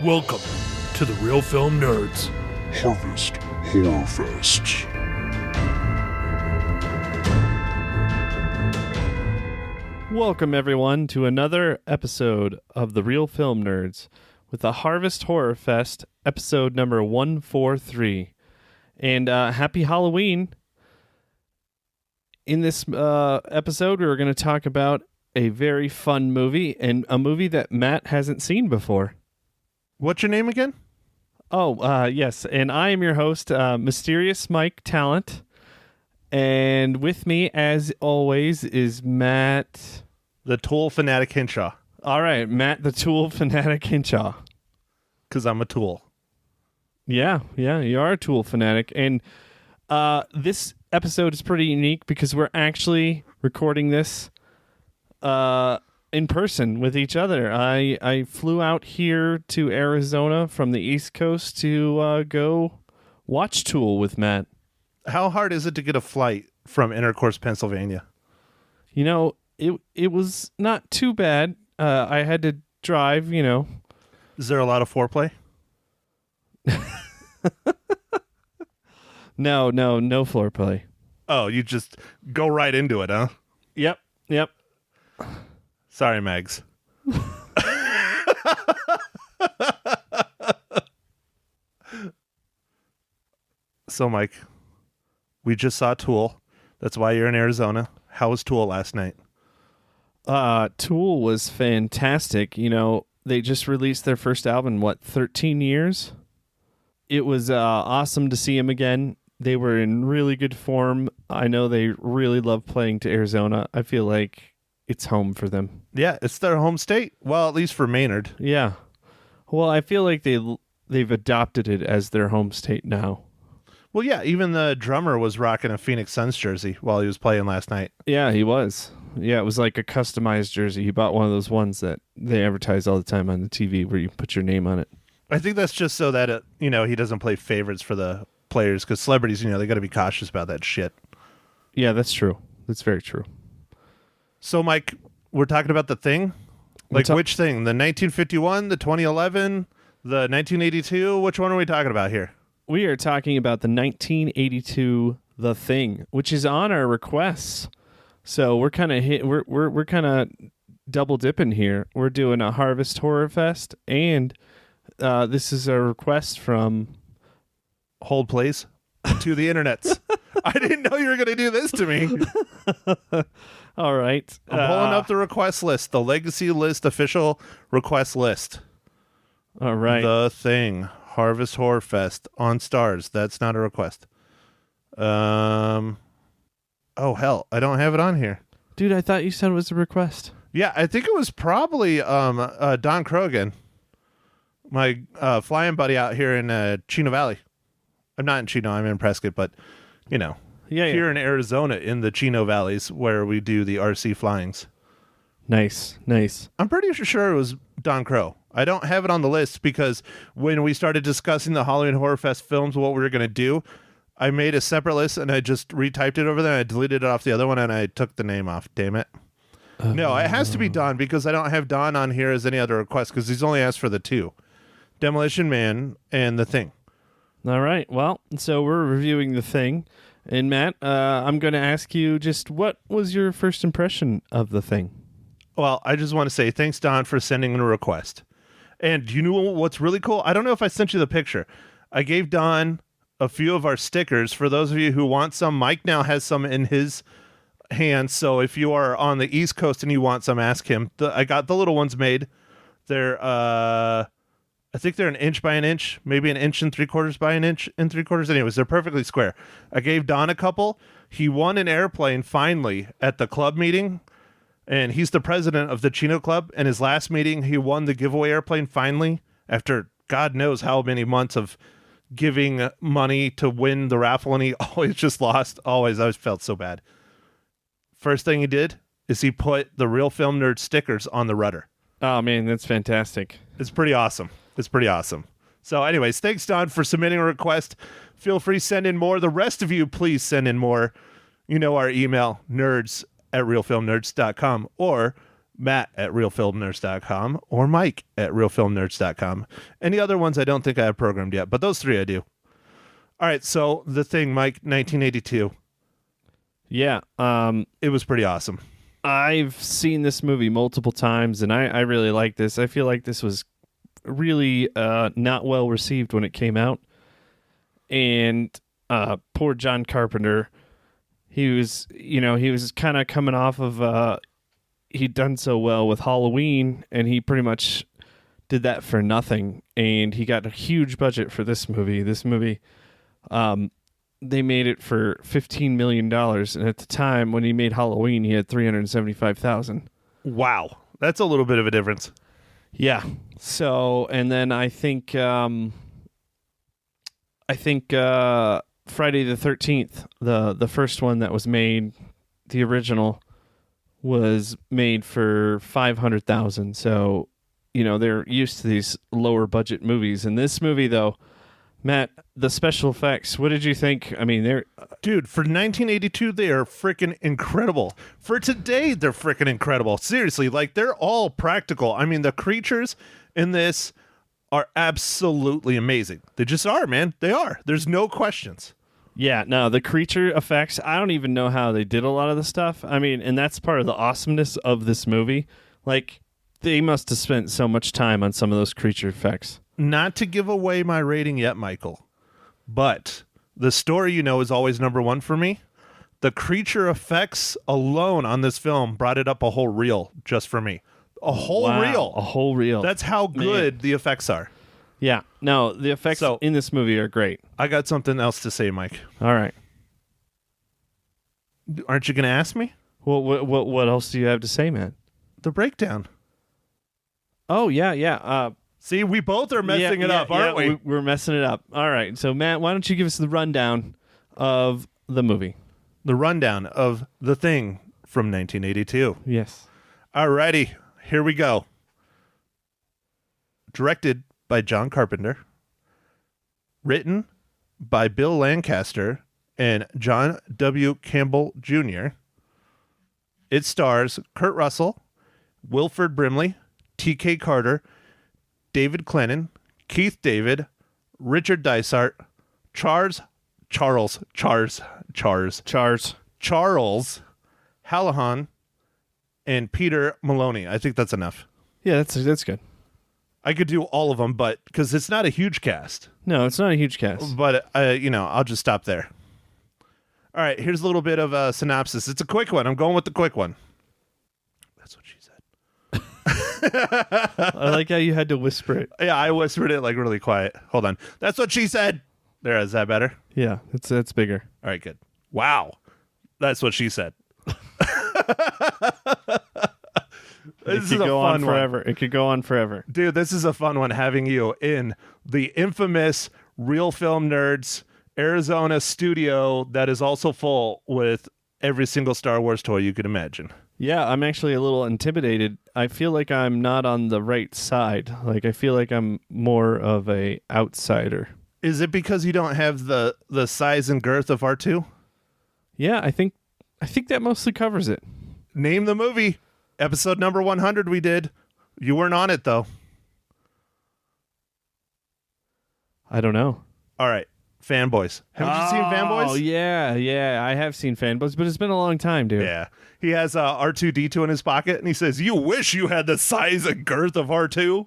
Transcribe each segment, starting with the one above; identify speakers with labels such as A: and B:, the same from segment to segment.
A: Welcome to the Real Film Nerds
B: Harvest Horror Fest.
C: Welcome, everyone, to another episode of the Real Film Nerds with the Harvest Horror Fest, episode number 143. And happy Halloween. In this episode, we're going to talk about a very fun movie, and a movie that Matt hasn't seen before.
D: What's your name again?
C: Oh, yes, and I am your host, Mysterious Mike Talent. And with me, as always, is Matt...
D: The Tool Fanatic Hinshaw.
C: All right, Matt the Tool Fanatic Hinshaw.
D: Because I'm a tool.
C: Yeah, you are a Tool fanatic. And this episode is pretty unique because we're actually recording this in person with each other. I flew out here to Arizona from the East Coast to go watch Tool with Matt.
D: How hard is it to get a flight from Intercourse, Pennsylvania?
C: You know, it was not too bad. I had to drive, you know.
D: Is there a lot of foreplay?
C: No foreplay.
D: Oh, you just go right into it, huh?
C: Yep.
D: Sorry, Mags. So, Mike, we just saw Tool. That's why you're in Arizona. How was Tool last night?
C: Tool was fantastic. You know, they just released their first album in, 13 years? It was awesome to see them again. They were in really good form. I know they really love playing to Arizona. I feel like it's home for them.
D: Yeah, it's their home state. Well, at least for Maynard.
C: Yeah. Well, I feel like they've adopted it as their home state now.
D: Well, yeah, even the drummer was rocking a Phoenix Suns jersey while he was playing last night.
C: Yeah, he was. Yeah, it was like a customized jersey. He bought one of those ones that they advertise all the time on the TV where you put your name on it.
D: I think that's just so that, he doesn't play favorites for the players, because celebrities, they got to be cautious about that shit.
C: Yeah, that's true. That's very true.
D: So, Mike, we're talking about The Thing? Like, which thing? The 1951, the 2011, the 1982? Which one are we talking about here?
C: We are talking about the 1982 The Thing, which is on our requests. So we're kind of we're kind of double dipping here. We're doing a Harvest Horror Fest, and this is a request from
D: Hold Please to the internets. I didn't know you were going to do this to me.
C: All right,
D: I'm pulling up the request list, the Legacy List official request list.
C: All right,
D: The Thing. Harvest Horror Fest on Stars. That's not a request. Oh, hell. I don't have it on here.
C: Dude, I thought you said it was a request.
D: Yeah, I think it was probably Don Krogan, my flying buddy out here in Chino Valley. I'm not in Chino. I'm in Prescott, but, here in Arizona in the Chino Valleys where we do the RC flyings.
C: Nice.
D: I'm pretty sure it was Don Crow. I don't have it on the list because when we started discussing the Halloween Horror Fest films, what we were going to do, I made a separate list and I just retyped it over there. And I deleted it off the other one and I took the name off. Damn it. No, it has to be Don because I don't have Don on here as any other request because he's only asked for the two. Demolition Man and The Thing.
C: All right. Well, so we're reviewing The Thing. And Matt, I'm going to ask you just what was your first impression of The Thing?
D: Well, I just want to say thanks, Don, for sending in a request. And you know what's really cool? I don't know if I sent you the picture. I gave Don a few of our stickers. For those of you who want some, Mike now has some in his hands. So if you are on the East Coast and you want some, ask him. I got the little ones made. They're, I think they're 1 inch by 1 inch, maybe 1 3/4 inches by 1 3/4. Anyways, they're perfectly square. I gave Don a couple. He won an airplane finally at the club meeting. And he's the president of the Chino Club. And his last meeting, he won the giveaway airplane finally after God knows how many months of giving money to win the raffle. And he always just lost. Always. I felt so bad. First thing he did is he put the Real Film Nerd stickers on the rudder.
C: Oh, man, that's fantastic.
D: It's pretty awesome. So anyways, thanks, Don, for submitting a request. Feel free to send in more. The rest of you, please send in more. You know our email, nerds@realfilmnerds.com, or Matt at realfilmnerds.com, or Mike at realfilmnerds.com. Any other ones I don't think I have programmed yet, but those three I do. All right, so The Thing, Mike, 1982.
C: Yeah.
D: It was pretty awesome.
C: I've seen this movie multiple times, and I really like this. I feel like this was really not well received when it came out. And poor John Carpenter, he was kind of coming off of he'd done so well with Halloween, and he pretty much did that for nothing. And he got a huge budget for this movie. This movie, they made it for $15 million, and at the time when he made Halloween, he had $375,000.
D: Wow. That's a little bit of a difference.
C: Yeah. So, and then I think Friday the 13th, the first one that was made, the original, was made for $500,000. So, they're used to these lower budget movies. And this movie, though, Matt, the special effects, what did you think? I mean,
D: Dude, for 1982, they are freaking incredible. For today, they're freaking incredible. Seriously, like, they're all practical. I mean, the creatures in this are absolutely amazing. They just are, man. They are. There's no questions.
C: Yeah, no, the creature effects, I don't even know how they did a lot of the stuff. I mean, and that's part of the awesomeness of this movie. Like, they must have spent so much time on some of those creature effects.
D: Not to give away my rating yet, Michael, but the story, is always number one for me. The creature effects alone on this film brought it up a whole reel just for me. A whole reel.
C: A whole reel.
D: That's how good the effects are.
C: Yeah. No, the effects in this movie are great.
D: I got something else to say, Mike.
C: All right.
D: Aren't you going to ask me?
C: Well, what else do you have to say, man?
D: The breakdown.
C: Oh, yeah.
D: See, we both are messing it up, aren't we?
C: We're messing it up. All right. So, Matt, why don't you give us the rundown of the movie?
D: The rundown of The Thing from 1982.
C: Yes.
D: Alrighty, here we go. Directed by John Carpenter. Written by Bill Lancaster and John W. Campbell Jr. It stars Kurt Russell, Wilford Brimley, T.K. Carter, David Clennon, Keith David, Richard Dysart, Charles Hallahan, and Peter Maloney. I think that's enough.
C: Yeah, that's good.
D: I could do all of them, but because it's not a huge cast.
C: No, it's not a huge cast.
D: But, I'll just stop there. All right, here's a little bit of a synopsis. It's a quick one. I'm going with the quick one. That's what she said.
C: I like how you had to whisper it.
D: Yeah, I whispered it like really quiet. Hold on. That's what she said. There, is that better?
C: Yeah, that's bigger.
D: All right, good. Wow. That's what she said.
C: It could go on forever. It could go on forever.
D: Dude, this is a fun one having you in the infamous Real Film Nerds Arizona studio that is also full with every single Star Wars toy you could imagine.
C: Yeah, I'm actually a little intimidated. I feel like I'm not on the right side. Like, I feel like I'm more of a outsider.
D: Is it because you don't have the size and girth of R2?
C: Yeah, I think that mostly covers it.
D: Name the movie. Episode number 100 we did. You weren't on it, though.
C: I don't know.
D: All right. Fanboys. Haven't you seen Fanboys?
C: Oh, yeah. I have seen Fanboys, but it's been a long time, dude.
D: Yeah. He has R2-D2 in his pocket, and he says, "You wish you had the size and girth of R2."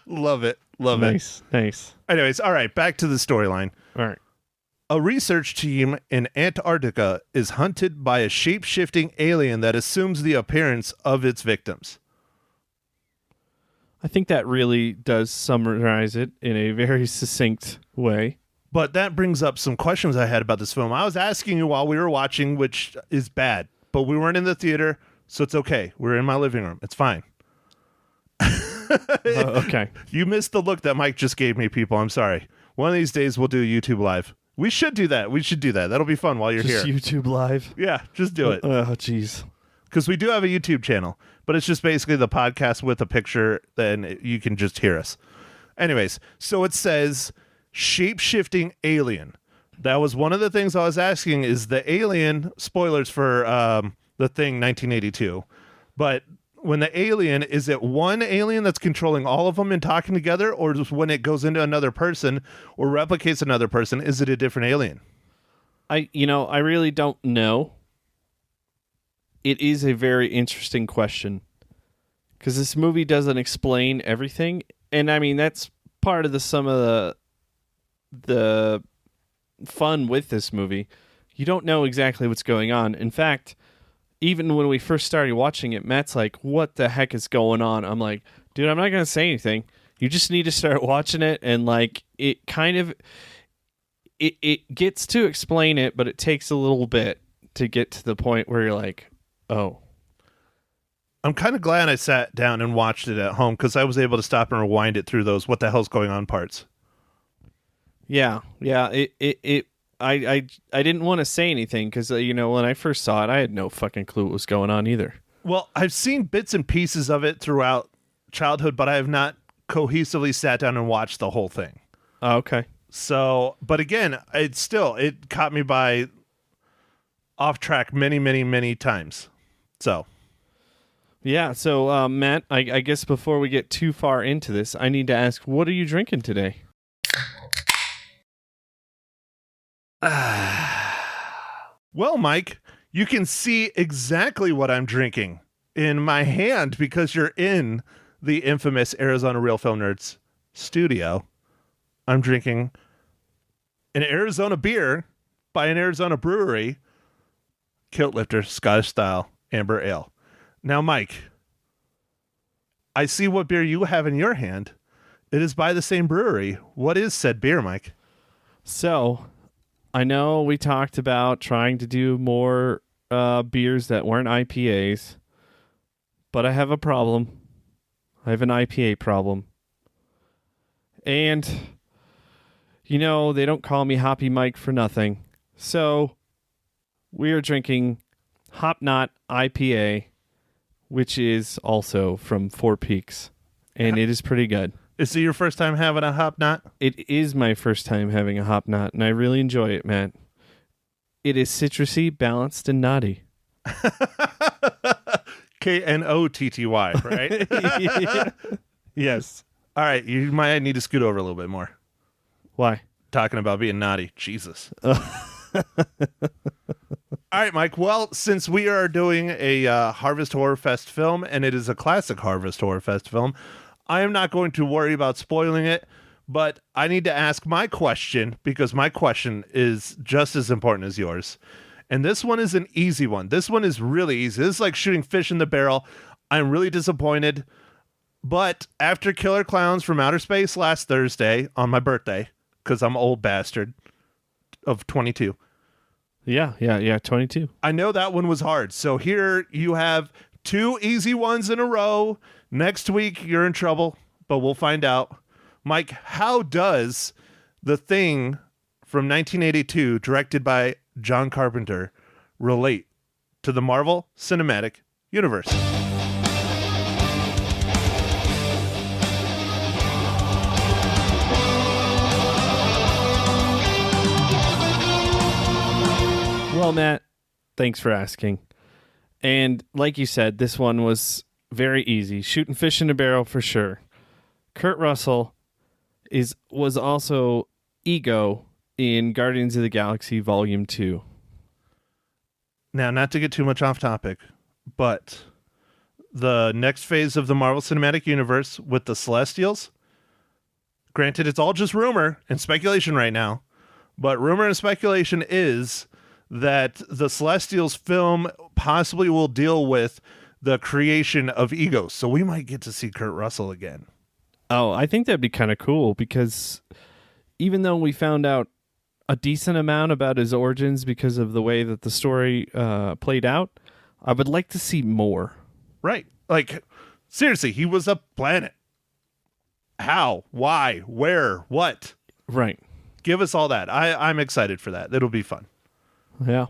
D: Love it. Love it.
C: Nice.
D: Anyways, all right. Back to the storyline.
C: All right.
D: A research team in Antarctica is hunted by a shape-shifting alien that assumes the appearance of its victims.
C: I think that really does summarize it in a very succinct way.
D: But that brings up some questions I had about this film. I was asking you while we were watching, which is bad, but we weren't in the theater, so it's okay. We're in my living room. It's fine.
C: Okay.
D: You missed the look that Mike just gave me, people. I'm sorry. One of these days we'll do YouTube Live. We should do that. That'll be fun while you're
C: Just
D: here.
C: YouTube Live?
D: Yeah, just do it.
C: Oh, jeez.
D: Because we do have a YouTube channel, but it's just basically the podcast with a picture, then you can just hear us. Anyways, so it says shape-shifting alien. That was one of the things I was asking, is the alien, spoilers for The Thing 1982, But when the alien, is it one alien that's controlling all of them and talking together, or just when it goes into another person or replicates another person, is it a different alien?
C: I really don't know. It is a very interesting question because this movie doesn't explain everything, and I mean that's part of some of the fun with this movie. You don't know exactly what's going on. In fact, even when we first started watching it, Matt's like, "What the heck is going on?" I'm like, "Dude, I'm not gonna say anything. You just need to start watching it," and like it kind of. It gets to explain it, but it takes a little bit to get to the point where you're like, oh.
D: I'm kind of glad I sat down and watched it at home because I was able to stop and rewind it through those what the hell's going on parts.
C: Yeah. I didn't want to say anything because, when I first saw it, I had no fucking clue what was going on either.
D: Well, I've seen bits and pieces of it throughout childhood, but I have not cohesively sat down and watched the whole thing.
C: Oh, okay.
D: So, but again, it caught me by off track many, many, many times. So,
C: yeah. So, Matt, I guess before we get too far into this, I need to ask, what are you drinking today?
D: Well, Mike, you can see exactly what I'm drinking in my hand because you're in the infamous Arizona Real Film Nerds studio. I'm drinking an Arizona beer by an Arizona brewery, Kilt Lifter Scottish Style Amber Ale. Now, Mike, I see what beer you have in your hand. It is by the same brewery. What is said beer, Mike?
C: So, I know we talked about trying to do more beers that weren't IPAs, but I have a problem. I have an IPA problem. And they don't call me Hoppy Mike for nothing. So we are drinking Hop Knot IPA, which is also from Four Peaks, and it is pretty good.
D: Is it your first time having a Hop Knot?
C: It is my first time having a Hop Knot, and I really enjoy it, Matt. It is citrusy, balanced, and knotty.
D: Knotty, right?
C: Yeah. Yes.
D: All right, you might need to scoot over a little bit more.
C: Why?
D: Talking about being naughty. Jesus. All right, Mike. Well, since we are doing a Harvest Horror Fest film, and it is a classic Harvest Horror Fest film, I am not going to worry about spoiling it, but I need to ask my question because my question is just as important as yours. And this one is an easy one. This one is really easy. This is like shooting fish in the barrel. I'm really disappointed. But after Killer Clowns from Outer Space last Thursday on my birthday, because I'm old bastard of 22.
C: Yeah, 22.
D: I know that one was hard. So here you have two easy ones in a row. Next week, you're in trouble, but we'll find out. Mike, how does The Thing from 1982, directed by John Carpenter, relate to the Marvel Cinematic Universe?
C: Well, Matt, thanks for asking. And like you said, this one was very easy. Shooting fish in a barrel for sure. Kurt Russell was also Ego in Guardians of the Galaxy Volume 2.
D: Now, not to get too much off topic, but the next phase of the Marvel Cinematic Universe with the Celestials, granted, it's all just rumor and speculation right now, but rumor and speculation is that the Celestials film possibly will deal with the creation of Ego. So we might get to see Kurt Russell again.
C: Oh, I think that'd be kind of cool because even though we found out a decent amount about his origins because of the way that the story played out, I would like to see more.
D: Right. Like, seriously, he was a planet. How? Why? Where? What?
C: Right.
D: Give us all that. I'm excited for that. It'll be fun.
C: Yeah.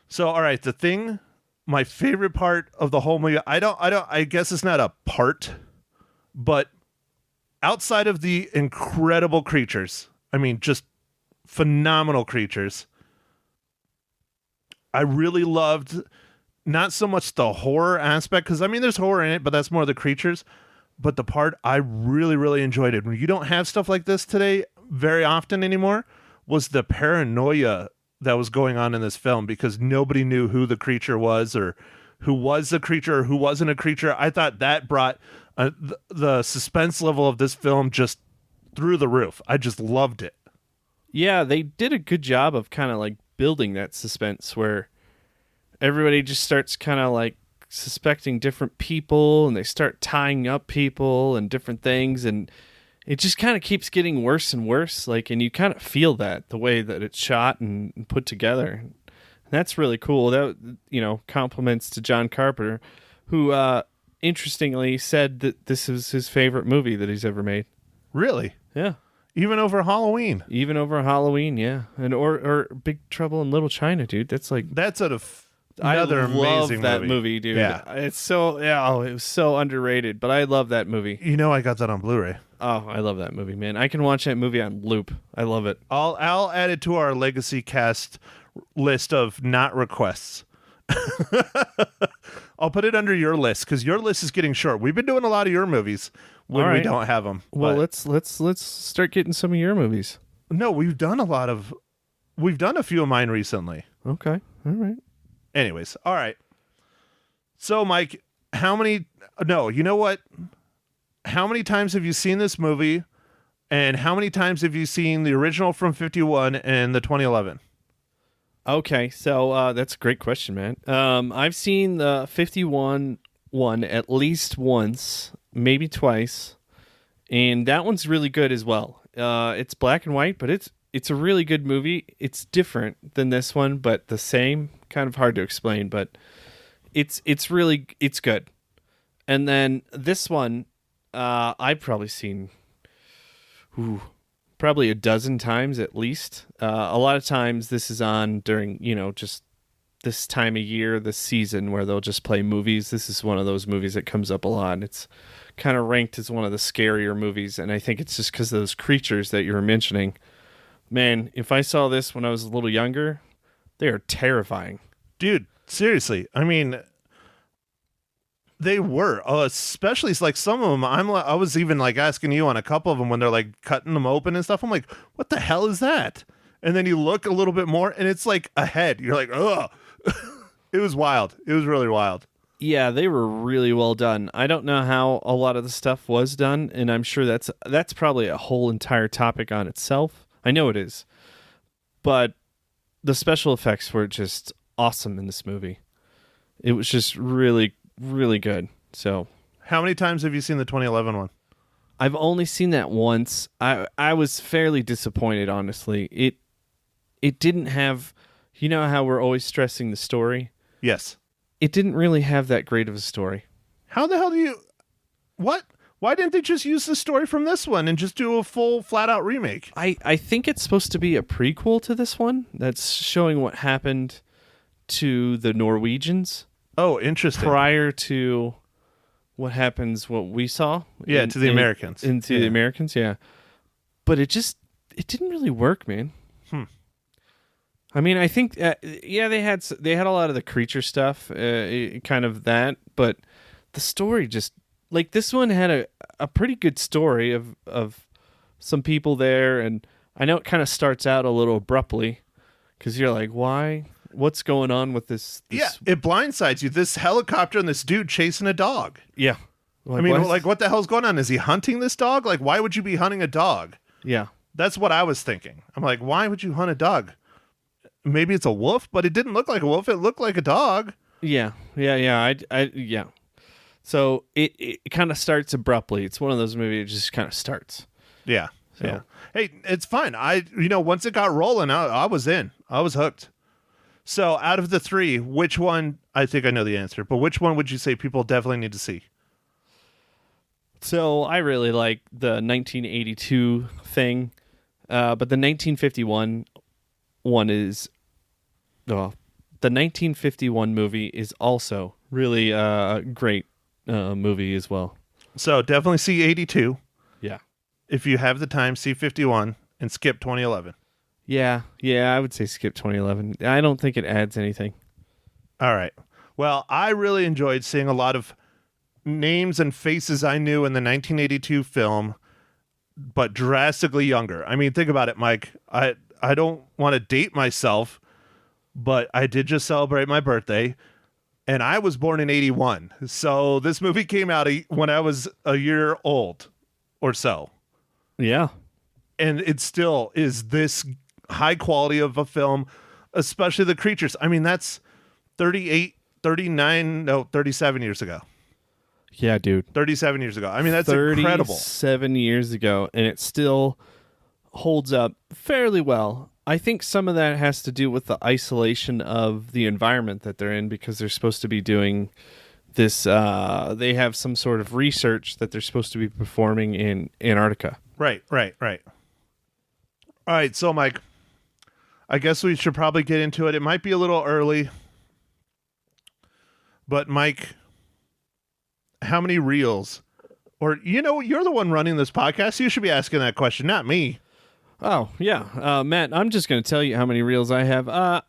D: So, all right, The Thing, my favorite part of the whole movie, I guess it's not a part, but outside of the incredible creatures, I mean, just phenomenal creatures, I really loved not so much the horror aspect, because I mean, there's horror in it, but that's more the creatures. But the part I really, really enjoyed it, when you don't have stuff like this today very often anymore, was the paranoia that was going on in this film, because nobody knew who the creature was, or who was the creature, or who wasn't a creature. I thought that brought the suspense level of this film just through the roof. I just loved it.
C: Yeah, they did a good job of kind of like building that suspense where everybody just starts kind of like suspecting different people, and they start tying up people and different things, and it just kind of keeps getting worse and worse. Like, and you kind of feel that the way that it's shot and put together. And that's really cool. That, compliments to John Carpenter, who interestingly said that this is his favorite movie that he's ever made.
D: Really?
C: Yeah.
D: Even over Halloween?
C: Even over Halloween, yeah. And or Big Trouble in Little China, dude. That's like...
D: That's another
C: I love
D: amazing
C: that movie, dude.
D: Yeah.
C: It's so... Yeah, it was so underrated, but I love that movie.
D: I got that on Blu-ray.
C: Oh, I love that movie, man. I can watch that movie on loop. I love it.
D: I'll add it to our Legacy Cast list of not requests. I'll put it under your list, because your list is getting short. We've been doing a lot of your movies when we don't have them.
C: Well, let's start getting some of your movies.
D: No, we've done a few of mine recently.
C: Okay, all right.
D: Anyways, all right. So, Mike, how many times have you seen this movie, and how many times have you seen the original from 51 and the 2011?
C: Okay, so that's a great question, man. I've seen the 51 one at least once, maybe twice, and that one's really good as well. It's black and white, but it's a really good movie. It's different than this one, but the same. Kind of hard to explain, but it's good. And then this one, I've probably seen probably a dozen times at least. A lot of times this is on during, just this time of year, this season, where they'll just play movies. This is one of those movies that comes up a lot, and it's kind of ranked as one of the scarier movies, and I think it's just because of those creatures that you were mentioning. Man, if I saw this when I was a little younger, they are terrifying.
D: Dude, seriously. I mean, they were, especially like some of them. I was even like asking you on a couple of them when they're like cutting them open and stuff. I'm like, what the hell is that? And then you look a little bit more, and it's like a head. You're like, ugh. It was wild. It was really wild.
C: Yeah, they were really well done. I don't know how a lot of the stuff was done, and I'm sure that's probably a whole entire topic on itself. I know it is. But the special effects were just awesome in this movie. It was just really, really good. So,
D: how many times have you seen the 2011 one?
C: I've only seen that once. I was fairly disappointed, honestly. It didn't have, how we're always stressing the story?
D: Yes.
C: It didn't really have that great of a story.
D: How the hell do you... What? Why didn't they just use the story from this one and just do a full, flat-out remake?
C: I think it's supposed to be a prequel to this one that's showing what happened to the Norwegians.
D: Oh, interesting.
C: Prior to what we saw.
D: Yeah, to the Americans.
C: The Americans, yeah. But it didn't really work, man. I mean, I think, they had a lot of the creature stuff, kind of that, but the story just, like, this one had a pretty good story of some people there, and I know it kind of starts out a little abruptly, because you're like, why? What's going on with this?
D: Yeah, it blindsides you. This helicopter and this dude chasing a dog.
C: Yeah.
D: Like, what the hell's going on? Is he hunting this dog? Like, why would you be hunting a dog?
C: Yeah.
D: That's what I was thinking. I'm like, why would you hunt a dog? Maybe it's a wolf, but it didn't look like a wolf. It looked like a dog.
C: Yeah. Yeah. So it kind of starts abruptly. It's one of those movies that just kind of starts.
D: Yeah.
C: So.
D: Yeah. Hey, it's fine. Once it got rolling, I was in. I was hooked. So out of the three, which one, I think I know the answer, but which one would you say people definitely need to see?
C: So I really like the 1982 thing, but the 1951 one is... the 1951 movie is also really a great movie as well.
D: So definitely see 82.
C: Yeah.
D: If you have the time, see 51 and skip 2011.
C: Yeah, I would say skip 2011. I don't think it adds anything.
D: All right. Well, I really enjoyed seeing a lot of names and faces I knew in the 1982 film, but drastically younger. I mean, think about it, Mike. I don't want to date myself, but I did just celebrate my birthday, and I was born in 81. So this movie came out when I was a year old or so.
C: Yeah.
D: And it still is this high quality of a film, especially the creatures. I mean, that's 37 years ago.
C: Yeah, dude.
D: 37 years ago. I mean, that's incredible.
C: 37 years ago, and it still holds up fairly well. I think some of that has to do with the isolation of the environment that they're in, because they're supposed to be doing this. They have some sort of research that they're supposed to be performing in Antarctica.
D: Right. All right, so Mike, I guess we should probably get into it. It might be a little early, but Mike, how many reels? Or, you're the one running this podcast. You should be asking that question, not me.
C: Oh, yeah. Matt, I'm just going to tell you how many reels I have. I'm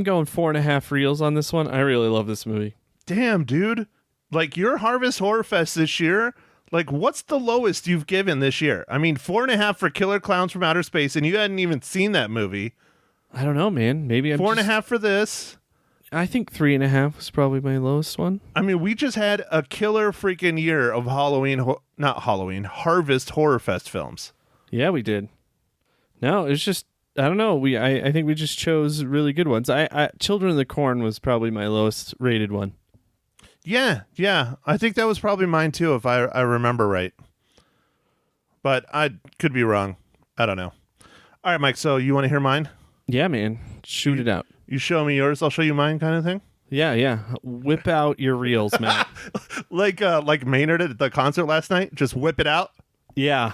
C: going 4.5 reels on this one. I really love this movie.
D: Damn, dude. Like, your Harvest Horror Fest this year, like, what's the lowest you've given this year? I mean, 4.5 for Killer Clowns from Outer Space, and you hadn't even seen that movie.
C: I don't know, man. Maybe I'm
D: 4.5 for this.
C: I think 3.5 was probably my lowest one.
D: I mean, we just had a killer freaking year of Harvest Horror Fest films.
C: Yeah, we did. No, it's just, I don't know. I think we just chose really good ones. Children of the Corn was probably my lowest rated one.
D: Yeah. I think that was probably mine too, if I remember right. But I could be wrong. I don't know. All right, Mike, so you want to hear mine?
C: Yeah, man. Shoot it out.
D: You show me yours, I'll show you mine, kind of thing?
C: Yeah. Whip out your reels, Matt.
D: like Maynard at the concert last night? Just whip it out?
C: Yeah.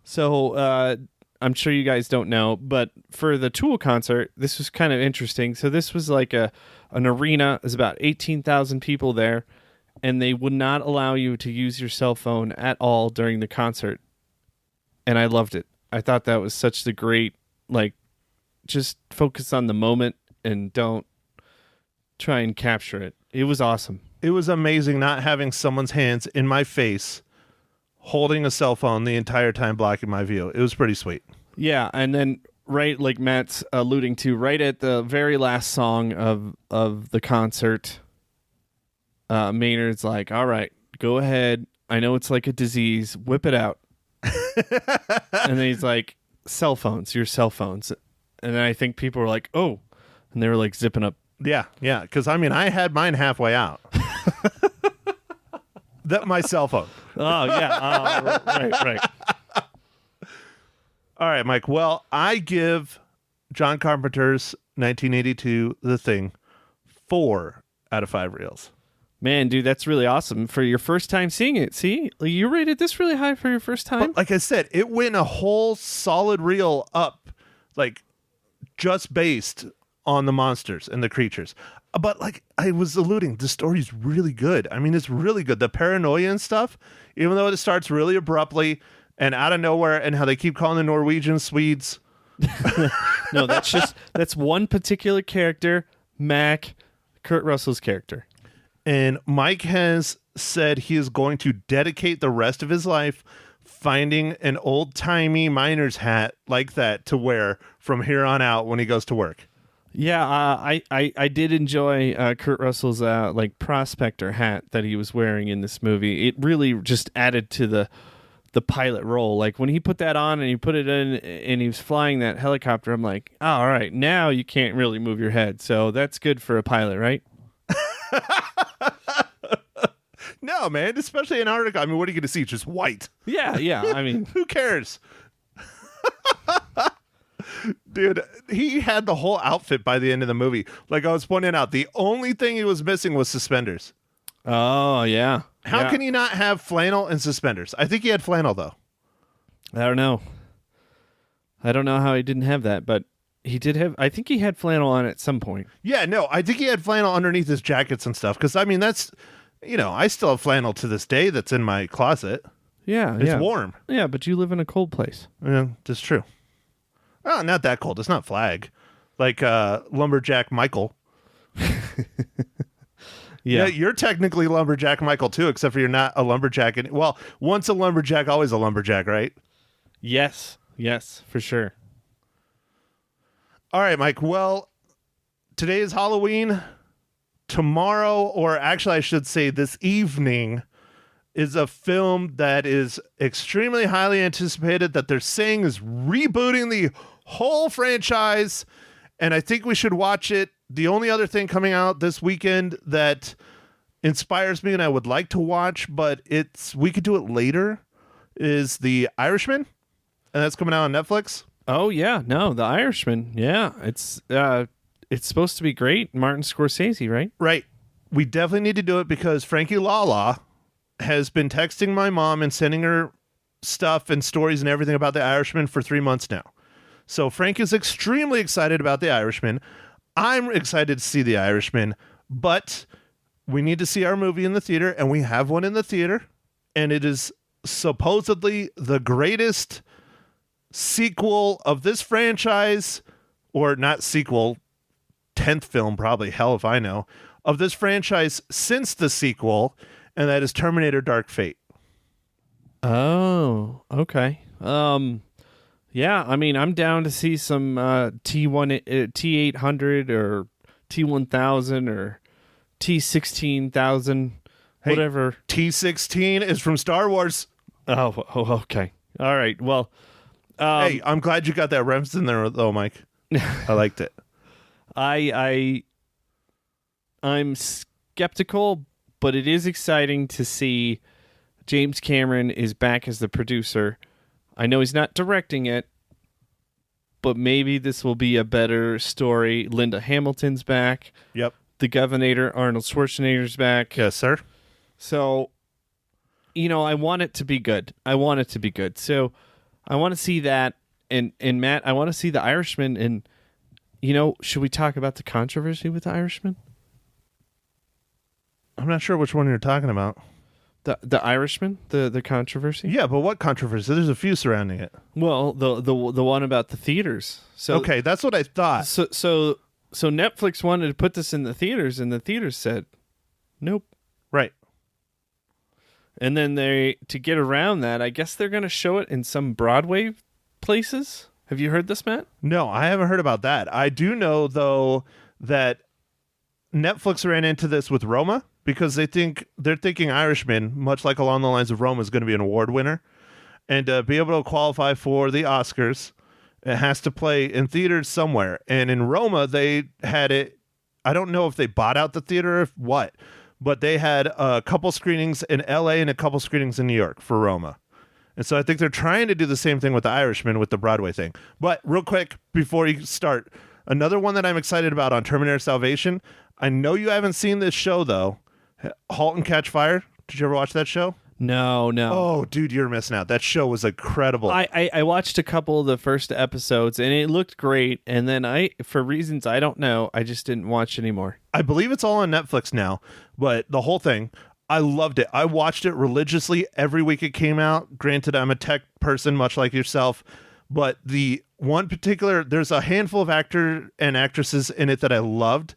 C: So I'm sure you guys don't know, but for the Tool concert, this was kind of interesting. So this was like an arena. There's about 18,000 people there, and they would not allow you to use your cell phone at all during the concert. And I loved it. I thought that was such the great, just focus on the moment and don't try and capture it. It was awesome.
D: It was amazing not having someone's hands in my face holding a cell phone the entire time blocking my view. It was pretty sweet.
C: Yeah, and then right, like Matt's alluding to, right at the very last song of the concert, Maynard's like, all right, go ahead. I know it's like a disease. Whip it out. And then he's like, cell phones, your cell phones. And then I think people were like, oh, and they were like zipping up.
D: Yeah, because I mean, I had mine halfway out. My cell phone.
C: Oh, yeah. Right.
D: All right, Mike. Well, I give John Carpenter's 1982 The Thing 4 out of 5 reels.
C: Man, dude, that's really awesome for your first time seeing it. See, you rated this really high for your first time.
D: But like I said, it went a whole solid reel up, like just based on the monsters and the creatures. But like I was alluding, the story's really good. I mean, it's really good. The paranoia and stuff, even though it starts really abruptly and out of nowhere, and how they keep calling the Norwegians Swedes.
C: No, that's one particular character, Mac, Kurt Russell's character.
D: And Mike has said he is going to dedicate the rest of his life finding an old-timey miner's hat like that to wear from here on out when he goes to work.
C: Yeah, I did enjoy Kurt Russell's prospector hat that he was wearing in this movie. It really just added to the pilot role. Like when he put that on and he put it in and he was flying that helicopter, I'm like, oh, all right, now you can't really move your head. So that's good for a pilot, right?
D: No, man, especially in Antarctica. I mean, what are you going to see? Just white.
C: Yeah. I mean,
D: who cares? Dude, he had the whole outfit by the end of the movie. Like I was pointing out, the only thing he was missing was suspenders.
C: Oh, yeah.
D: How can you not have flannel and suspenders? I think he had flannel, though.
C: I don't know how he didn't have that, but he did have, I think he had flannel on at some point.
D: Yeah, no, I think he had flannel underneath his jackets and stuff. Because, I mean, that's, I still have flannel to this day that's in my closet.
C: Yeah,
D: It's warm.
C: Yeah, but you live in a cold place.
D: Yeah, that's true. Oh, not that cold. It's not Flag. Like Lumberjack Michael.
C: Yeah.
D: You're technically Lumberjack Michael too, except for you're not a lumberjack. Well, once a lumberjack, always a lumberjack, right?
C: Yes, for sure.
D: All right, Mike. Well, today is Halloween. Tomorrow, or actually I should say this evening, is a film that is extremely highly anticipated that they're saying is rebooting the whole franchise, and I think we should watch it. The only other thing coming out this weekend that inspires me and I would like to watch, but we could do it later, is The Irishman, and that's coming out on Netflix.
C: Oh yeah, no, The Irishman. Yeah, it's supposed to be great. Martin Scorsese, right?
D: Right. We definitely need to do it because Frankie Lala has been texting my mom and sending her stuff and stories and everything about The Irishman for 3 months now. So Frank is extremely excited about The Irishman. I'm excited to see The Irishman, but we need to see our movie in the theater, and we have one in the theater, and it is supposedly the greatest sequel of this franchise, or not sequel, 10th film probably, hell if I know, of this franchise since the sequel, and that is Terminator Dark Fate.
C: Oh, okay. Yeah, I mean, I'm down to see some T800 or T1000 or T16000, whatever.
D: T16 is from Star Wars.
C: Oh, okay. All right. Well,
D: hey, I'm glad you got that reference in there, though, Mike. I liked it.
C: I'm skeptical, but it is exciting to see James Cameron is back as the producer. I know he's not directing it, but maybe this will be a better story. Linda Hamilton's back.
D: Yep.
C: The Governator, Arnold Schwarzenegger's back.
D: Yes, sir.
C: So, I want it to be good. So I want to see that. And Matt, I want to see The Irishman. And, should we talk about the controversy with The Irishman?
D: I'm not sure which one you're talking about.
C: The Irishman, the controversy.
D: Yeah, but what controversy? There's a few surrounding it.
C: Well, the one about the theaters. So
D: okay, that's what I thought.
C: So Netflix wanted to put this in the theaters, and the theaters said, nope.
D: Right.
C: And then to get around that, I guess they're going to show it in some Broadway places. Have you heard this, Matt?
D: No, I haven't heard about that. I do know though that Netflix ran into this with Roma, because they're thinking Irishman, much like along the lines of Roma, is going to be an award winner. And to be able to qualify for the Oscars, it has to play in theaters somewhere. And in Roma, they had it, I don't know if they bought out the theater or what, but they had a couple screenings in LA and a couple screenings in New York for Roma. And so I think they're trying to do the same thing with the Irishman with the Broadway thing. But real quick, before you start, another one that I'm excited about on Terminator Salvation, I know you haven't seen this show, though. Halt and Catch Fire. Did you ever watch that show?
C: No.
D: Oh, dude, you're missing out. That show was incredible.
C: I watched a couple of the first episodes, and it looked great. And then for reasons I don't know, I just didn't watch anymore.
D: I believe it's all on Netflix now, but the whole thing, I loved it. I watched it religiously every week it came out. Granted, I'm a tech person, much like yourself, but the one particular, there's a handful of actor and actresses in it that I loved.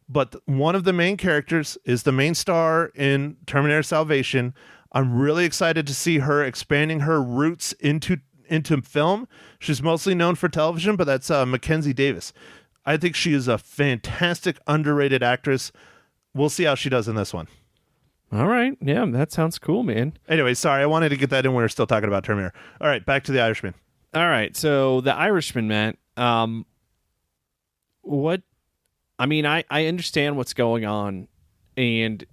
D: But one of the main characters is the main star in Terminator Salvation. I'm really excited to see her expanding her roots into film. She's mostly known for television, but that's Mackenzie Davis. I think she is a fantastic, underrated actress. We'll see how she does in this one.
C: All right. Yeah, that sounds cool, man.
D: Anyway, sorry. I wanted to get that in when we're still talking about Terminator. All right, back to The Irishman.
C: All right. So The Irishman, Matt. What... I mean, I understand what's going on, and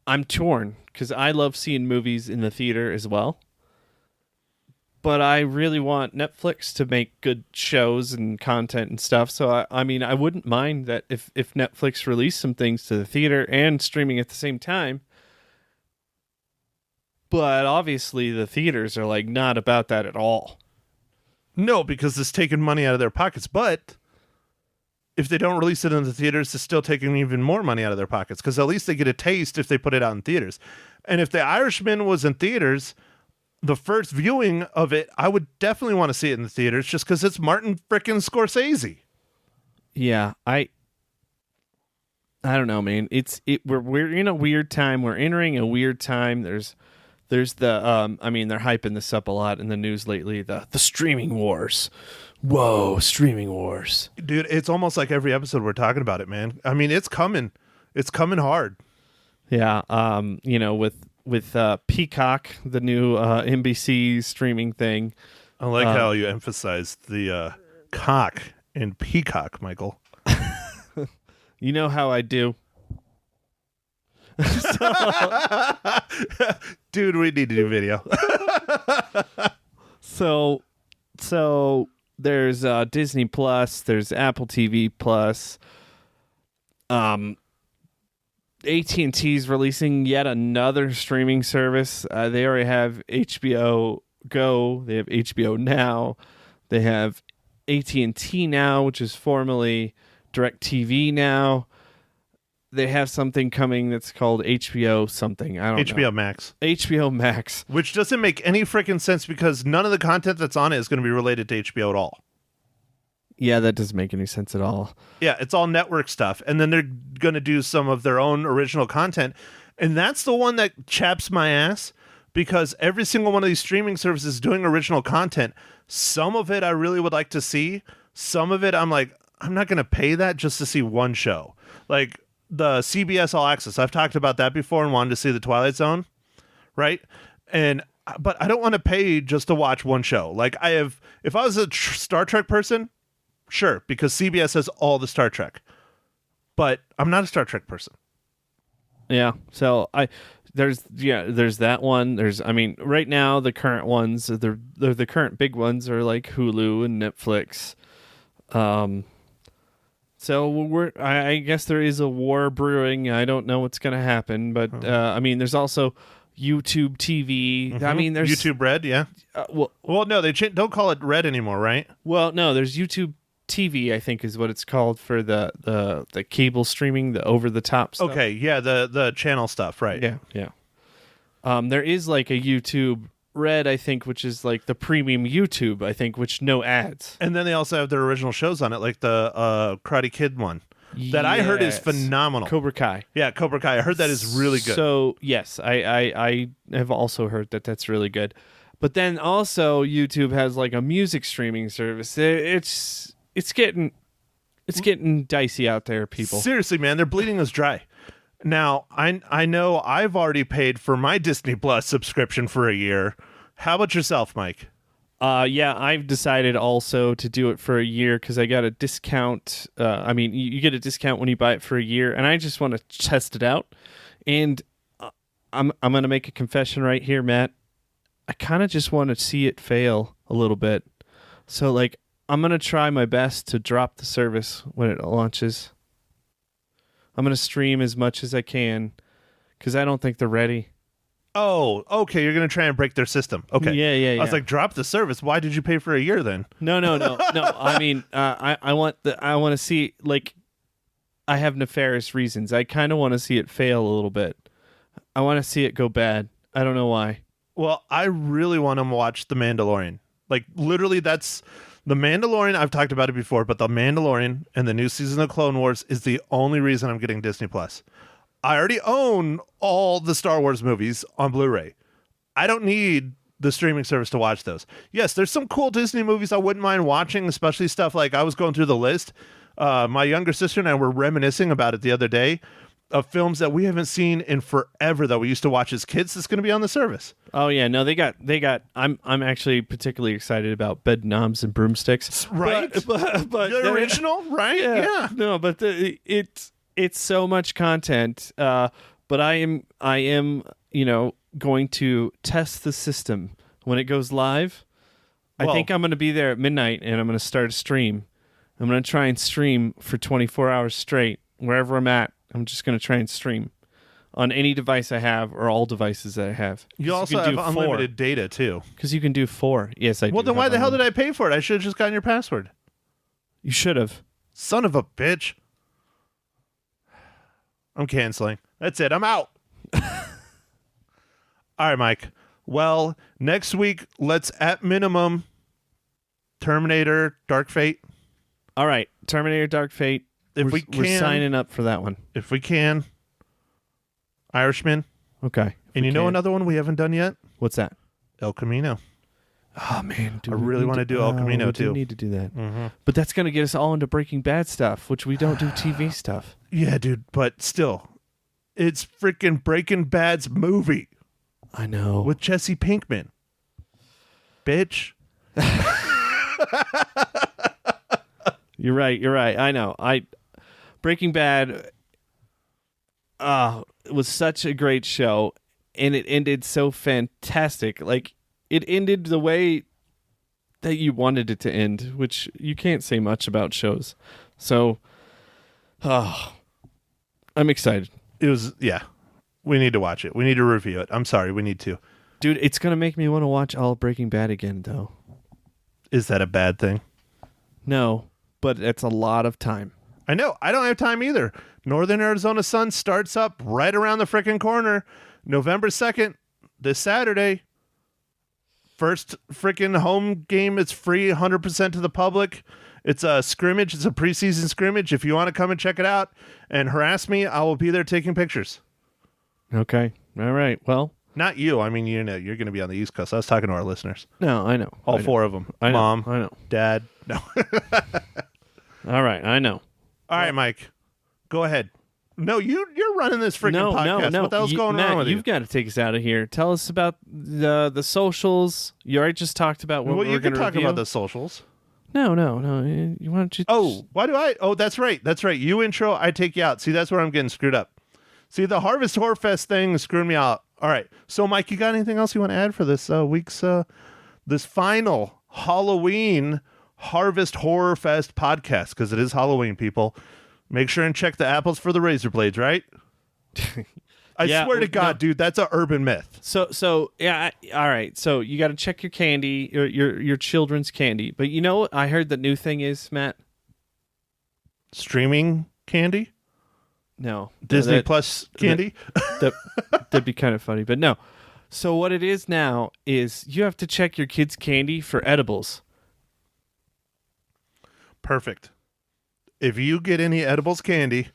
C: I'm torn because I love seeing movies in the theater as well. But I really want Netflix to make good shows and content and stuff. So, I mean, I wouldn't mind that if Netflix released some things to the theater and streaming at the same time. But obviously the theaters are like not about that at all.
D: No, because it's taking money out of their pockets. But if they don't release it in the theaters, it's still taking even more money out of their pockets, because at least they get a taste if they put it out in theaters. And if The Irishman was in theaters, the first viewing of it, I would definitely want to see it in the theaters just because it's Martin frickin' Scorsese.
C: Yeah, I don't know, man. We're in a weird time. We're entering a weird time. There's the I mean, they're hyping this up a lot in the news lately. The streaming wars. Whoa, streaming wars.
D: Dude, it's almost like every episode we're talking about it, man. I mean, it's coming. It's coming hard.
C: Yeah, you know, with Peacock, the new NBC streaming thing.
D: I like how you emphasize the cock in Peacock, Michael.
C: You know how I do.
D: Dude, we need to do video.
C: So there's Disney Plus, there's Apple TV Plus. AT&T's releasing yet another streaming service. They already have HBO Go, they have HBO Now, they have AT&T Now, which is formerly DirecTV Now. They have something coming that's called HBO something. I don't know.
D: HBO Max.
C: HBO Max.
D: Which doesn't make any freaking sense because none of the content that's on it is going to be related to HBO at all.
C: Yeah, that doesn't make any sense at all.
D: Yeah, it's all network stuff. And then they're going to do some of their own original content. And that's the one that chaps my ass because every single one of these streaming services is doing original content. Some of it I really would like to see. Some of it I'm like, I'm not going to pay that just to see one show. Like the CBS All Access. I've talked about that before and wanted to see The Twilight Zone, right? But I don't want to pay just to watch one show. Like if I was a Star Trek person, sure, because CBS has all the Star Trek. But I'm not a Star Trek person.
C: Yeah. So there's that one. Right now the current ones, the current big ones are like Hulu and Netflix. So I guess there is a war brewing. I don't know what's going to happen, but there's also YouTube TV.
D: Mm-hmm.
C: I mean, there's
D: YouTube Red, yeah. Well, no, they don't call it Red anymore, right?
C: Well, no, there's YouTube TV, I think is what it's called for the cable streaming, the over the top stuff.
D: Okay, yeah, the channel stuff, right?
C: Yeah. There is like a YouTube Red, I think, which is like the premium YouTube, I think, which no ads.
D: And then they also have their original shows on it, like the Karate Kid one that I heard is phenomenal.
C: Cobra Kai.
D: Yeah, Cobra Kai. I heard that is really good.
C: So yes, I have also heard that that's really good. But then also YouTube has like a music streaming service. It's getting dicey out there, people.
D: Seriously, man, they're bleeding us dry. Now, I know I've already paid for my Disney Plus subscription for a year. How about yourself, Mike?
C: Yeah, I've decided also to do it for a year because I got a discount. You get a discount when you buy it for a year, and I just want to test it out. And I'm going to make a confession right here, Matt. I kind of just want to see it fail a little bit. So, like, I'm going to try my best to drop the service when it launches. I'm going to stream as much as I can because I don't think they're ready.
D: Oh, okay. You're going to try and break their system. Okay.
C: Yeah.
D: I was like, drop the service. Why did you pay for a year then?
C: No. I mean, I want to see, like, I have nefarious reasons. I kind of want to see it fail a little bit. I want to see it go bad. I don't know why.
D: Well, I really want to watch The Mandalorian. Like, literally, that's... The Mandalorian, I've talked about it before, but The Mandalorian and the new season of Clone Wars is the only reason I'm getting Disney Plus. I already own all the Star Wars movies on Blu-ray. I don't need the streaming service to watch those. Yes, there's some cool Disney movies I wouldn't mind watching, especially stuff like I was going through the list. My younger sister and I were reminiscing about it the other day of films that we haven't seen in forever that we used to watch as kids that's going to be on the service.
C: Oh yeah, no, they got. I'm actually particularly excited about Bed Knobs and Broomsticks.
D: Right, but the original, right? Yeah.
C: No, but it's so much content. But I am going to test the system when it goes live. I think I'm going to be there at midnight and I'm going to start a stream. I'm going to try and stream for 24 hours straight wherever I'm at. I'm just going to try and stream on any device I have or all devices that I have.
D: You also have unlimited data, too.
C: Because you can do 4. Yes, I do.
D: Well, then why the hell did I pay for it? I should have just gotten your password.
C: You should have.
D: Son of a bitch. I'm canceling. That's it. I'm out. All right, Mike. Well, next week, let's at minimum Terminator Dark Fate.
C: All right. Terminator Dark Fate.
D: if
C: we're signing up for that one.
D: if we can, Irishman.
C: Okay.
D: And you know another one we haven't done yet?
C: What's that?
D: El Camino.
C: Oh man,
D: I really want to do El Camino
C: we
D: too.
C: do need to do that.
D: Mm-hmm.
C: But that's going to get us all into Breaking Bad stuff, which we don't do TV stuff.
D: Yeah, dude, but still, it's freaking Breaking Bad's movie
C: I know.
D: with Jesse Pinkman. Bitch.
C: You're right. I know. Breaking Bad was such a great show, and it ended so fantastic. Like, it ended the way that you wanted it to end, which you can't say much about shows. So, I'm excited.
D: It was, yeah. We need to watch it. We need to review it. I'm sorry, we need to.
C: Dude, it's going to make me want to watch all of Breaking Bad again, though.
D: Is that a bad thing?
C: No, but it's a lot of time.
D: I know. I don't have time either. Northern Arizona Sun starts up right around the freaking corner. November 2nd, this Saturday. First freaking home game is free 100% to the public. It's a scrimmage. It's a preseason scrimmage. If you want to come and check it out and harass me, I will be there taking pictures.
C: Okay. All right. Well,
D: not you. I mean, you know, you're going to be on the East Coast. I was talking to our listeners.
C: no, I know.
D: All
C: I know.
D: four of them.
C: I know.
D: Mom,
C: I know.
D: Dad. No.
C: All right. I know.
D: All right, Mike. Go ahead. No, you're running this freaking podcast.
C: No.
D: What the hell's going
C: Matt,
D: on with you?
C: You've got to take us out of here. Tell us about the socials. You already just talked about what
D: Well,
C: we're
D: you
C: going
D: can
C: to
D: talk
C: review.
D: about the socials.
C: No. You want to?
D: Oh, why do I? Oh, that's right. That's right. You intro, I take you out. See, that's where I'm getting screwed up. See, the Harvest Horror Fest thing is screwing me out. All right. So, Mike, you got anything else you want to add for this week's, this final Halloween Harvest Horror Fest podcast? Because it is Halloween, people. Make sure and check the apples for the razor blades, right? I
C: Yeah,
D: swear to God, dude, that's an urban myth.
C: So yeah. All right. So you got to check your candy, your children's candy. But you know what I heard the new thing is, Matt?
D: Streaming candy?
C: No,
D: Disney
C: that-
D: Plus candy?
C: That'd be kind of funny, but no. So what it is now is you have to check your kids' candy for edibles.
D: Perfect. If you get any edibles candy,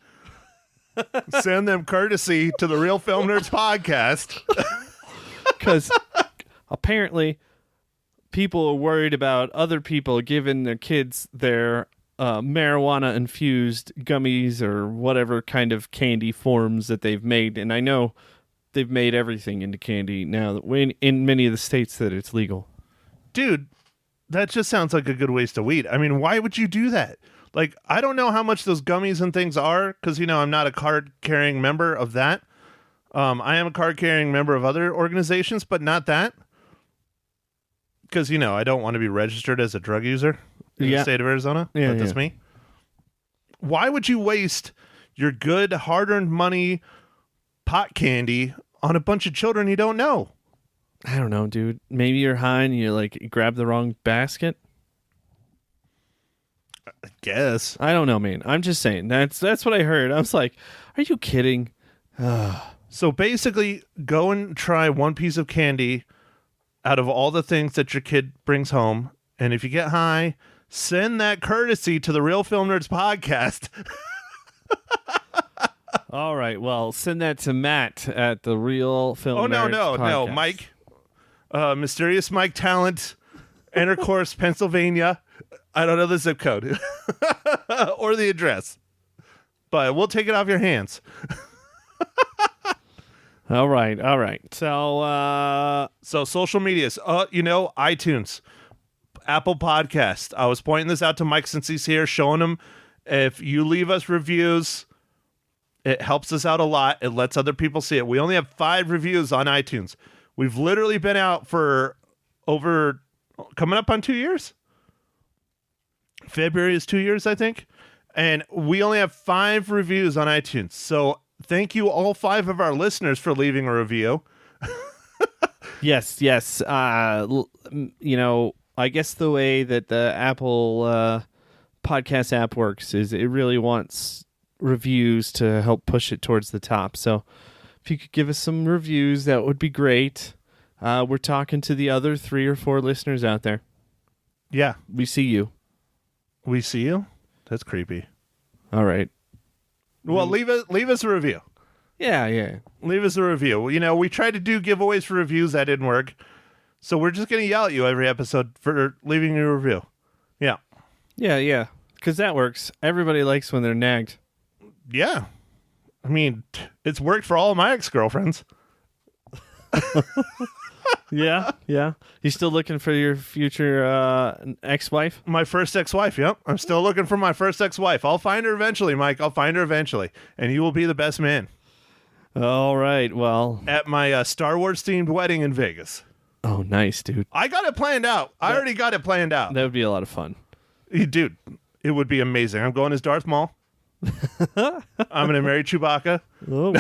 D: send them courtesy to the Real Film Nerds podcast.
C: Because apparently people are worried about other people giving their kids their marijuana-infused gummies or whatever kind of candy forms that they've made. And I know they've made everything into candy now in many of the states that it's legal.
D: Dude, that just sounds like a good waste of weed. I mean, why would you do that? Like, I don't know how much those gummies and things are because, you know, I'm not a card-carrying member of that. I am a card-carrying member of other organizations, but not that. Because, you know, I don't want to be registered as a drug user in the state of Arizona.
C: Yeah,
D: That's me. Why would you waste your good, hard-earned money pot candy on a bunch of children you don't know?
C: I don't know, dude. Maybe you're high and you grab the wrong basket.
D: I guess.
C: I don't know, man. I'm just saying. That's what I heard. I was like, are you kidding?
D: So basically, go and try one piece of candy out of all the things that your kid brings home. And if you get high, send that courtesy to the Real Film Nerds podcast.
C: All right. Well, send that to Matt at the Real Film
D: Oh, no,
C: Nerds
D: no, no.
C: podcast.
D: Mike, Mysterious Mike Talent, Intercourse, Pennsylvania. I don't know the zip code or the address, but we'll take it off your hands.
C: All right. So,
D: So social medias, iTunes, Apple Podcast. I was pointing this out to Mike since he's here, showing him if you leave us reviews, it helps us out a lot. It lets other people see it. We only have 5 reviews on iTunes. We've literally been out for coming up on 2 years. February is 2 years, I think. And we only have 5 reviews on iTunes. So thank you, all 5 of our listeners, for leaving a review.
C: yes. I guess the way that the Apple podcast app works is it really wants reviews to help push it towards the top. So if you could give us some reviews, that would be great. We're talking to the other 3 or 4 listeners out there.
D: Yeah.
C: We see you.
D: We see you? That's creepy.
C: All right.
D: Well, leave us a review.
C: Yeah.
D: Leave us a review. You know, we tried to do giveaways for reviews. That didn't work. So we're just going to yell at you every episode for leaving you a review. Yeah.
C: Yeah. Because that works. Everybody likes when they're nagged.
D: Yeah. I mean, it's worked for all of my ex-girlfriends.
C: Yeah. You still looking for your future ex-wife?
D: My first ex-wife, yep. I'm still looking for my first ex-wife. I'll find her eventually, Mike. I'll find her eventually. And you will be the best man.
C: All right. Well.
D: At my Star Wars-themed wedding in Vegas.
C: Oh, nice, dude.
D: I got it planned out. I already got it planned out.
C: That would be a lot of fun.
D: Dude, it would be amazing. I'm going as Darth Maul. I'm going to marry Chewbacca.
C: Oh.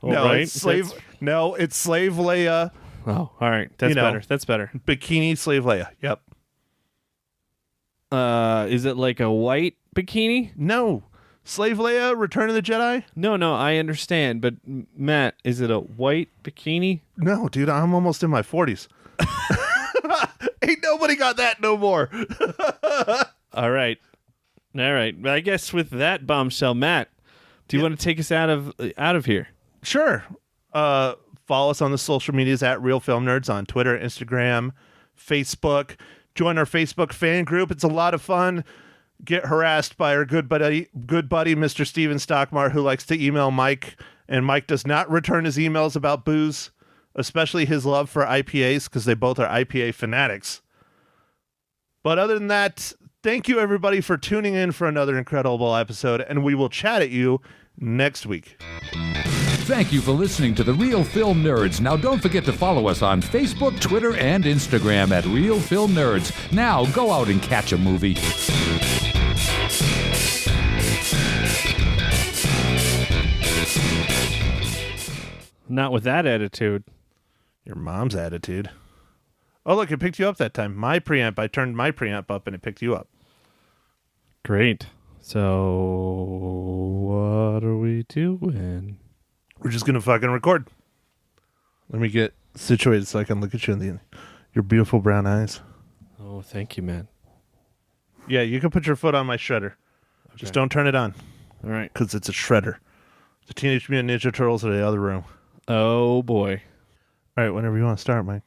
D: No, it's slave. No, it's slave Leia.
C: Oh, all right. That's better. That's better.
D: Bikini slave Leia. Yep.
C: Is it like a white bikini?
D: No. Slave Leia, Return of the Jedi?
C: No, I understand. But Matt, is it a white bikini?
D: No, dude, I'm almost in my 40s. Ain't nobody got that no more.
C: All right. I guess with that bombshell, Matt, do you want to take us out of here?
D: Sure. Follow us on the social medias at Real Film Nerds on Twitter, Instagram, Facebook. Join our Facebook fan group. It's a lot of fun. Get harassed by our good buddy, Mr. Steven Stockmar, who likes to email Mike, and Mike does not return his emails about booze, especially his love for IPAs, because they both are IPA fanatics. But other than that, thank you, everybody, for tuning in for another incredible episode, and we will chat at you next week.
E: Thank you for listening to The Real Film Nerds. Now, don't forget to follow us on Facebook, Twitter, and Instagram at Real Film Nerds. Now, go out and catch a movie.
C: Not with that attitude.
D: Your mom's attitude. Oh, look, it picked you up that time. My preamp, I turned my preamp up and it picked you up.
C: Great. So, what are we doing?
D: We're just going to fucking record. Let me get situated so I can look at you in your beautiful brown eyes.
C: Oh, thank you, man.
D: Yeah, you can put your foot on my shredder. Okay. Just don't turn it on.
C: All right.
D: Because it's a shredder. The Teenage Mutant Ninja Turtles are in the other room.
C: Oh, boy.
D: All right, whenever you want to start, Mike.